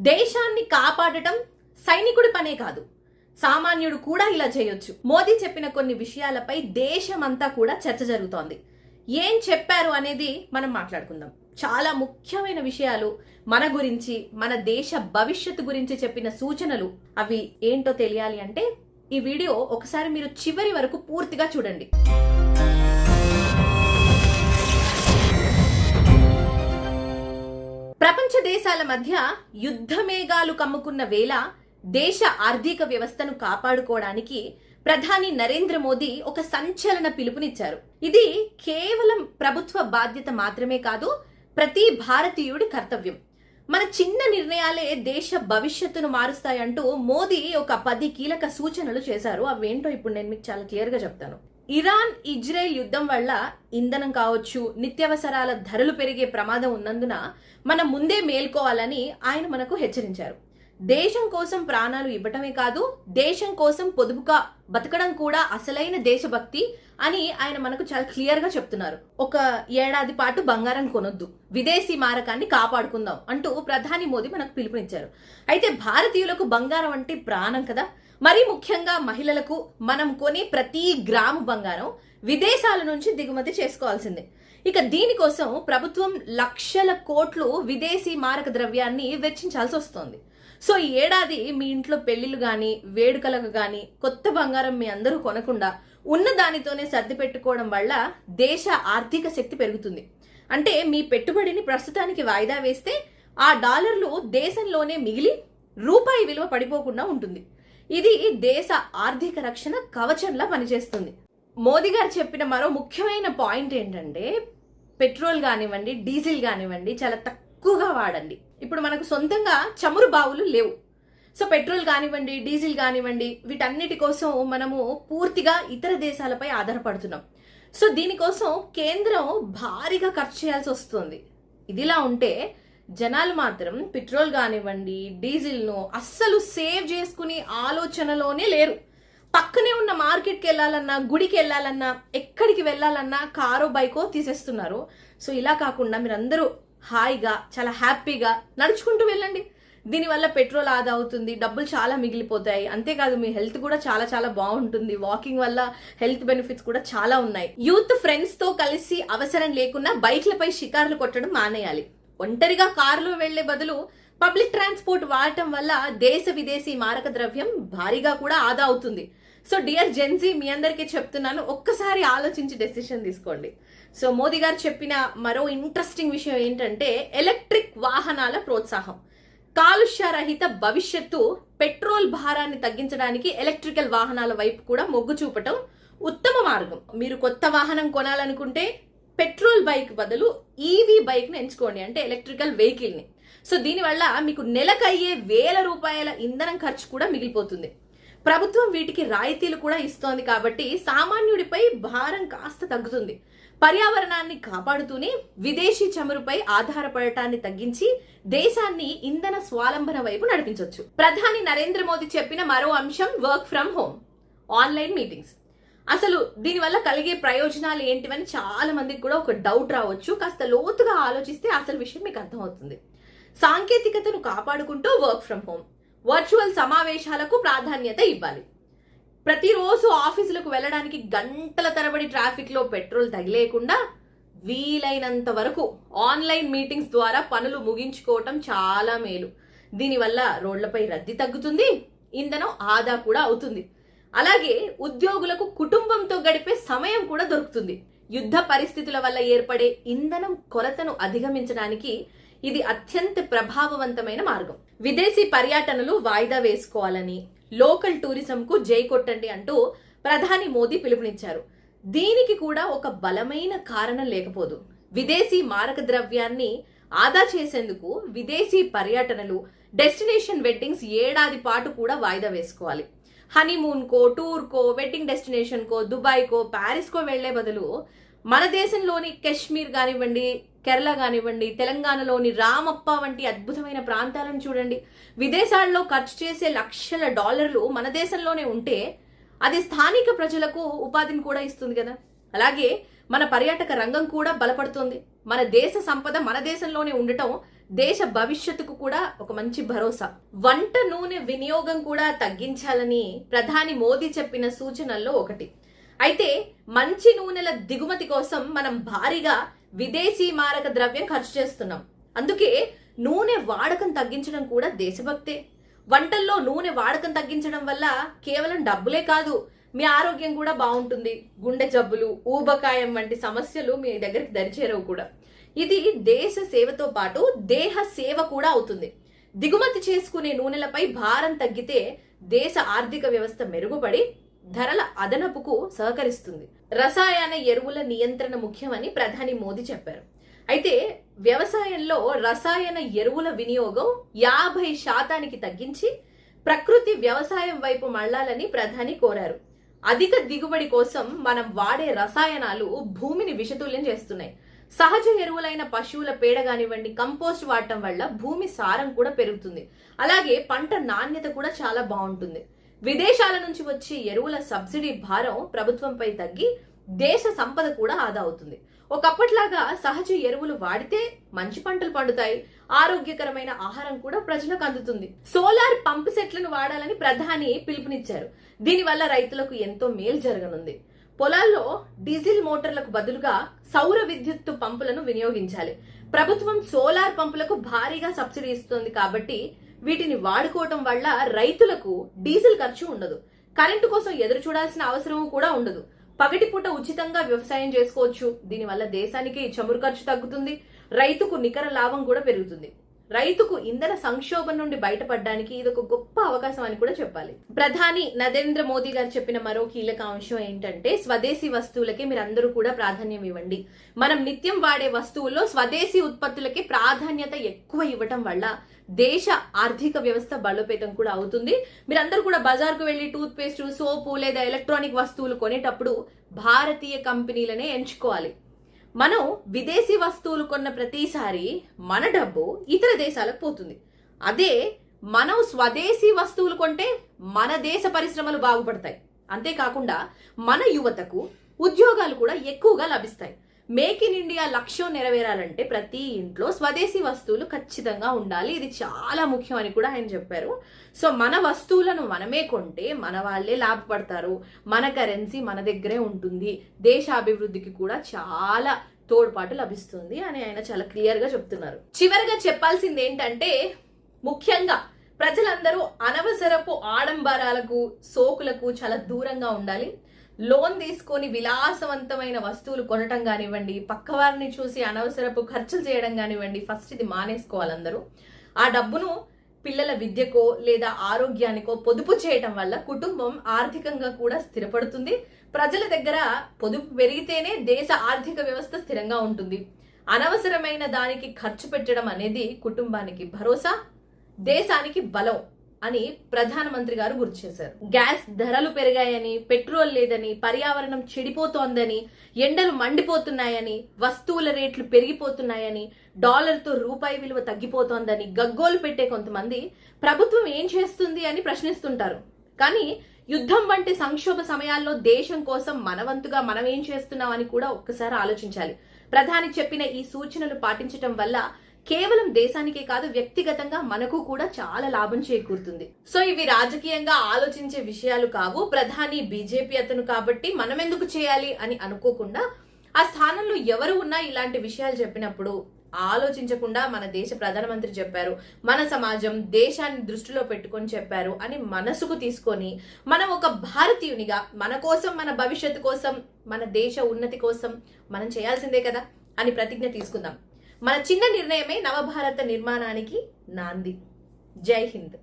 దేశాన్ని కాపాడటం సైనికుడి పనే కాదు, సామాన్యుడు కూడా ఇలా చేయొచ్చు. మోదీ చెప్పిన కొన్ని విషయాలపై దేశమంతా కూడా చర్చ జరుగుతోంది. ఏం చెప్పారు అనేది మనం మాట్లాడుకుందాం. చాలా ముఖ్యమైన విషయాలు మన గురించి, మన దేశ భవిష్యత్తు గురించి చెప్పిన సూచనలు. అవి ఏంటో తెలియాలి అంటే ఈ వీడియో ఒకసారి మీరు చివరి వరకు పూర్తిగా చూడండి. ప్రపంచ దేశాల మధ్య యుద్ధ మేఘాలు కమ్ముకున్న వేళ దేశ ఆర్థిక వ్యవస్థను కాపాడుకోవడానికి ప్రధాని నరేంద్ర మోదీ ఒక సంచలన పిలుపునిచ్చారు. ఇది కేవలం ప్రభుత్వ బాధ్యత మాత్రమే కాదు, ప్రతి భారతీయుడి కర్తవ్యం. మన చిన్న నిర్ణయాలే దేశ భవిష్యత్తును మారుస్తాయంటూ మోదీ ఒక 10 కీలక సూచనలు చేశారు. అవేంటో ఇప్పుడు నేను మీకు చాలా క్లియర్ గా చెప్తాను. ఇరాన్ ఇజ్రాయెల్ యుద్ధం వల్ల ఇంధనం కావచ్చు, నిత్యావసరాల ధరలు పెరిగే ప్రమాదం ఉన్నందున మనం ముందే మేల్కోవాలని ఆయన మనకు హెచ్చరించారు. దేశం కోసం ప్రాణాలు ఇవ్వటమే కాదు, దేశం కోసం పొదుపుగా బతకడం కూడా అసలైన దేశభక్తి అని ఆయన మనకు చాలా క్లియర్ గా చెప్తున్నారు. ఒక ఏడాది పాటు బంగారం కొనొద్దు, విదేశీ మారకాన్ని కాపాడుకుందాం అంటూ ప్రధాని మోదీ మనకు పిలుపునిచ్చారు. అయితే భారతీయులకు బంగారం అంటే ప్రాణం కదా. మరీ ముఖ్యంగా మహిళలకు మనం కొని ప్రతి గ్రాము బంగారం విదేశాల నుంచి దిగుమతి చేసుకోవాల్సిందే. ఇక దీనికోసం ప్రభుత్వం లక్షల కోట్లు విదేశీ మారక ద్రవ్యాన్ని వెచ్చించాల్సి వస్తోంది. సో ఈ ఏడాది మీ ఇంట్లో పెళ్లిళ్ళు గాని, వేడుకలకు గాని కొత్త బంగారం మీ అందరూ కొనకుండా ఉన్న దానితోనే సర్ది పెట్టుకోవడం వల్ల దేశ ఆర్థిక శక్తి పెరుగుతుంది. అంటే మీ పెట్టుబడిని ప్రస్తుతానికి వాయిదా వేస్తే ఆ డాలర్లు దేశంలోనే మిగిలి రూపాయి విలువ పడిపోకుండా ఉంటుంది. ఇది దేశ ఆర్థిక రక్షణ కవచంలా పనిచేస్తుంది. మోదీ గారు చెప్పిన మరో ముఖ్యమైన పాయింట్ ఏంటంటే పెట్రోల్ కానివ్వండి, డీజిల్ కానివ్వండి చాలా తక్కువగా వాడండి. ఇప్పుడు మనకు సొంతంగా చమురు బావులు లేవు. సో పెట్రోల్ కానివ్వండి, డీజిల్ కానివ్వండి, వీటన్నిటి కోసం మనము పూర్తిగా ఇతర దేశాలపై ఆధారపడుతున్నాం. సో దీనికోసం కేంద్రం భారీగా ఖర్చు చేయాల్సి వస్తుంది. ఇదిలా ఉంటే జనాలు మాత్రం పెట్రోల్ కానివ్వండి, డీజిల్ను అస్సలు సేవ్ చేసుకునే ఆలోచనలోనే లేరు. పక్కనే ఉన్న మార్కెట్కి వెళ్ళాలన్నా, గుడికి వెళ్ళాలన్నా, ఎక్కడికి వెళ్ళాలన్నా కారో బైకో తీసేస్తున్నారు. సో ఇలా కాకుండా మీరందరూ హాయిగా చాలా హ్యాపీగా నడుచుకుంటూ వెళ్ళండి. దీనివల్ల పెట్రోల్ ఆదా అవుతుంది, డబ్బులు చాలా మిగిలిపోతాయి. అంతేకాదు మీ హెల్త్ కూడా చాలా చాలా బాగుంటుంది. వాకింగ్ వల్ల హెల్త్ బెనిఫిట్స్ కూడా చాలా ఉన్నాయి. యూత్ ఫ్రెండ్స్ తో కలిసి అవసరం లేకున్నా బైక్లపై షికార్లు కొట్టడం మానేయాలి. ఒంటరిగా కారులో వెళ్లే బదులు పబ్లిక్ ట్రాన్స్పోర్ట్ వాడటం వల్ల దేశ విదేశీ మారక ద్రవ్యం భారీగా కూడా ఆదా అవుతుంది. సో డియర్ జెన్జీ, మీ అందరికీ చెప్తున్నాను, ఒక్కసారి ఆలోచించి డెసిషన్ తీసుకోండి. సో మోదీ గారు చెప్పిన మరో ఇంట్రెస్టింగ్ విషయం ఏంటంటే ఎలక్ట్రిక్ వాహనాల ప్రోత్సాహం. కాలుష్య రహిత భవిష్యత్తు, పెట్రోల్ భారాన్ని తగ్గించడానికి ఎలక్ట్రికల్ వాహనాల వైపు కూడా మొగ్గు చూపటం ఉత్తమ మార్గం. మీరు కొత్త వాహనం కొనాలనుకుంటే పెట్రోల్ బైక్ బదులు ఈవీ బైక్ ని ఎంచుకోండి, అంటే ఎలక్ట్రికల్ వెహికల్ ని. సో దీనివల్ల మీకు నెలకయ్యే ₹1000 ఇంధనం ఖర్చు కూడా మిగిలిపోతుంది. ప్రభుత్వం వీటికి రాయితీలు కూడా ఇస్తోంది కాబట్టి సామాన్యుడిపై భారం కాస్త తగ్గుతుంది. పర్యావరణాన్ని కాపాడుతూనే విదేశీ చమురుపై ఆధారపడటాన్ని తగ్గించి దేశాన్ని ఇంధన స్వాలంబన వైపు నడిపించవచ్చు. ప్రధాని నరేంద్ర మోదీ చెప్పిన మరో అంశం work from home, online meetings. అసలు దీనివల్ల కలిగే ప్రయోజనాలు ఏంటివని చాలా మందికి కూడా ఒక డౌట్ రావచ్చు. కాస్త లోతుగా ఆలోచిస్తే అసలు విషయం మీకు అర్థమవుతుంది. సాంకేతికతను కాపాడుకుంటూ వర్క్ ఫ్రం హోమ్, వర్చువల్ సమావేశాలకు ప్రాధాన్యత ఇవ్వాలి. ప్రతిరోజు ఆఫీసులకు వెళ్ళడానికి గంటల తరబడి ట్రాఫిక్ లో పెట్రోల్ తగిలేయకుండా వీలైనంత వరకు ఆన్లైన్ మీటింగ్స్ ద్వారా పనులు ముగించుకోవటం చాలా మేలు. దీనివల్ల రోడ్లపై రద్దీ తగ్గుతుంది, ఇంధనం ఆదా కూడా అవుతుంది. అలాగే ఉద్యోగులకు కుటుంబంతో గడిపే సమయం కూడా దొరుకుతుంది. యుద్ధ పరిస్థితుల వల్ల ఏర్పడే ఇంధనం కొరతను అధిగమించడానికి ఇది అత్యంత ప్రభావవంతమైన మార్గం. విదేశీ పర్యటనలు వాయిదా వేసుకోవాలని, లోకల్ టూరిజం కు జై కొట్టండి అంటూ ప్రధాని మోదీ పిలుపునిచ్చారు. దీనికి కూడా ఒక బలమైన కారణం లేకపోదు. విదేశీ మారక ద్రవ్యాన్ని ఆదా చేసేందుకు విదేశీ పర్యటనలు, డెస్టినేషన్ వెడ్డింగ్స్ ఏడాది పాటు కూడా వాయిదా వేసుకోవాలి. హనీమూన్ కో, టూర్ కో, వెడ్డింగ్ డెస్టినేషన్ కో, దుబాయ్ కో, ప్యారిస్ కో వెళ్లే బదులు మన దేశంలోని కాశ్మీర్ కానివ్వండి, కేరళ కానివ్వండి, తెలంగాణలోని రామప్ప వంటి అద్భుతమైన ప్రాంతాలను చూడండి. విదేశాల్లో ఖర్చు చేసే లక్షల డాలర్లు మన దేశంలోనే ఉంటే అది స్థానిక ప్రజలకు ఉపాధిని కూడా ఇస్తుంది కదా. అలాగే మన పర్యాటక రంగం కూడా బలపడుతుంది. మన దేశ సంపద మన దేశంలోనే ఉండటం దేశ భవిష్యత్తుకు కూడా ఒక మంచి భరోసా. వంట నూనె వినియోగం కూడా తగ్గించాలని ప్రధాని మోదీ చెప్పిన సూచనల్లో ఒకటి. అయితే మంచి నూనెల దిగుమతి కోసం మనం భారీగా విదేశీ మారక ద్రవ్యం ఖర్చు చేస్తున్నాం. అందుకే నూనె వాడకం తగ్గించడం కూడా దేశభక్తే. వంటల్లో నూనె వాడకం తగ్గించడం వల్ల కేవలం డబ్బులే కాదు, మీ ఆరోగ్యం కూడా బాగుంటుంది. గుండె జబ్బులు, ఊబకాయం వంటి సమస్యలు మీ దగ్గరికి దరిచేరవు కూడా. ఇది దేశ సేవతో పాటు దేహ సేవ కూడా అవుతుంది. దిగుమతి చేసుకునే నూనెలపై భారం తగ్గితే దేశ ఆర్థిక వ్యవస్థ మెరుగుపడి ధరల అదనపుకు సహకరిస్తుంది. రసాయన ఎరువుల నియంత్రణ ముఖ్యమని ప్రధాని మోదీ చెప్పారు. అయితే వ్యవసాయంలో రసాయన ఎరువుల వినియోగం 50% తగ్గించి ప్రకృతి వ్యవసాయం వైపు మళ్లాలని ప్రధాని కోరారు. అధిక దిగుబడి కోసం మనం వాడే రసాయనాలు భూమిని విషతుల్యం చేస్తున్నాయి. సహజ ఎరువులైన పశువుల పేడ కానివ్వండి, కంపోస్ట్ వాడటం వల్ల భూమి సారం కూడా పెరుగుతుంది. అలాగే పంట నాణ్యత కూడా చాలా బాగుంటుంది. విదేశాల నుంచి వచ్చే ఎరువుల సబ్సిడీ భారం ప్రభుత్వంపై తగ్గి దేశ సంపద కూడా ఆదా అవుతుంది. ఒకప్పట్లాగా సహజ ఎరువులు వాడితే మంచి పంటలు పండుతాయి, ఆరోగ్యకరమైన ఆహారం కూడా ప్రజలకు అందుతుంది. సోలార్ పంప్ సెట్లను వాడాలని ప్రధాని పిలుపునిచ్చారు. దీనివల్ల రైతులకు ఎంతో మేలు జరగనుంది. పొలాల్లో డీజిల్ మోటార్లకు బదులుగా సౌర విద్యుత్తు పంపులను వినియోగించాలి. ప్రభుత్వం సోలార్ పంపులకు భారీగా సబ్సిడీ ఇస్తుంది కాబట్టి వీటిని వాడుకోవటం వల్ల రైతులకు డీజిల్ ఖర్చు ఉండదు, కరెంటు కోసం ఎదురు చూడాల్సిన అవసరం కూడా ఉండదు. పగటిపూట ఉచితంగా వ్యవసాయం చేసుకోవచ్చు. దీనివల్ల దేశానికి చమురు ఖర్చు తగ్గుతుంది, రైతుకు నికర లాభం కూడా పెరుగుతుంది. రైతుకు ఇంధన సంక్షోభం నుండి బయటపడడానికి ఇది ఒక గొప్ప అవకాశం అని కూడా చెప్పాలి. ప్రధాని నరేంద్ర మోదీ గారు చెప్పిన మరో కీలక అంశం ఏంటంటే స్వదేశీ వస్తువులకి మీరందరూ కూడా ప్రాధాన్యం ఇవ్వండి. మనం నిత్యం వాడే వస్తువుల్లో స్వదేశీ ఉత్పత్తులకి ప్రాధాన్యత ఎక్కువ ఇవ్వటం వల్ల దేశ ఆర్థిక వ్యవస్థ బలోపేతం కూడా అవుతుంది. మీరందరూ కూడా బజార్కు వెళ్లి టూత్ పేస్ట్, సోపు లేదా ఎలక్ట్రానిక్ వస్తువులు కొనేటప్పుడు భారతీయ కంపెనీలనే ఎంచుకోవాలి. మనం విదేశీ వస్తువులు కొన్న ప్రతిసారి మన డబ్బు ఇతర దేశాలకు పోతుంది. అదే మనం స్వదేశీ వస్తువులు కొంటే మన దేశ పరిశ్రమలు బాగుపడతాయి. అంతేకాకుండా మన యువతకు ఉద్యోగాలు కూడా ఎక్కువగా లభిస్తాయి. మేక్ ఇన్ ఇండియా లక్ష్యం నెరవేరాలంటే ప్రతి ఇంట్లో స్వదేశీ వస్తువులు ఖచ్చితంగా ఉండాలి. ఇది చాలా ముఖ్యం అని కూడా ఆయన చెప్పారు. సో మన వస్తువులను మనమే కొంటే మన వాళ్ళే లాభపడతారు, మన కరెన్సీ మన దగ్గరే ఉంటుంది, దేశాభివృద్ధికి కూడా చాలా తోడ్పాటు లభిస్తుంది అని ఆయన చాలా క్లియర్ గా చెప్తున్నారు. చివరిగా చెప్పాల్సింది ఏంటంటే ముఖ్యంగా ప్రజలందరూ అనవసరపు ఆడంబరాలకు, సోకులకు చాలా దూరంగా ఉండాలి. లోన్ తీసుకొని విలాసవంతమైన వస్తువులు కొనటం కానివ్వండి, పక్కవారిని చూసి అనవసరపు ఖర్చులు చేయడం కానివ్వండి, ఫస్ట్ ఇది మానేసుకోవాలి అందరూ. ఆ డబ్బును పిల్లల విద్యకో లేదా ఆరోగ్యానికో పొదుపు చేయటం వల్ల కుటుంబం ఆర్థికంగా కూడా స్థిరపడుతుంది. ప్రజల దగ్గర పొదుపు పెరిగితేనే దేశ ఆర్థిక వ్యవస్థ స్థిరంగా ఉంటుంది. అనవసరమైన దానికి ఖర్చు పెట్టడం అనేది కుటుంబానికి భరోసా, దేశానికి బలం అని ప్రధానమంత్రి గారు గుర్తు చేశారు. గ్యాస్ ధరలు పెరిగాయని, పెట్రోల్ లేదని, పర్యావరణం చెడిపోతోందని, ఎండలు మండిపోతున్నాయని, వస్తువుల రేట్లు పెరిగిపోతున్నాయని, డాలర్తో రూపాయి విలువ తగ్గిపోతోందని గగ్గోలు పెట్టే కొంతమంది ప్రభుత్వం ఏం చేస్తుంది అని ప్రశ్నిస్తుంటారు. కానీ యుద్ధం వంటి సంక్షోభ సమయాల్లో దేశం కోసం మనవంతుగా మనం ఏం చేస్తున్నాం అని కూడా ఒక్కసారి ఆలోచించాలి. ప్రధాని చెప్పిన ఈ సూచనలు పాటించటం వల్ల కేవలం దేశానికే కాదు, వ్యక్తిగతంగా మనకు కూడా చాలా లాభం చేకూరుతుంది. సో ఇవి రాజకీయంగా ఆలోచించే విషయాలు కావు. ప్రధాని బీజేపీ అతను కాబట్టి మనం ఎందుకు చేయాలి అని అనుకోకుండా ఆ స్థానంలో ఎవరు ఉన్నా ఇలాంటి విషయాలు చెప్పినప్పుడు ఆలోచించకుండా మన దేశ ప్రధానమంత్రి చెప్పారు, మన సమాజం దేశాన్ని దృష్టిలో పెట్టుకొని చెప్పారు అని మనసుకు తీసుకొని మనం ఒక భారతీయునిగా మన కోసం, మన భవిష్యత్తు కోసం, మన దేశ ఉన్నతి కోసం మనం చేయాల్సిందే కదా అని ప్రతిజ్ఞ తీసుకుందాం. మన చిన్న నిర్ణయమే నవభారత నిర్మాణానికి నాంది. జై హింద్.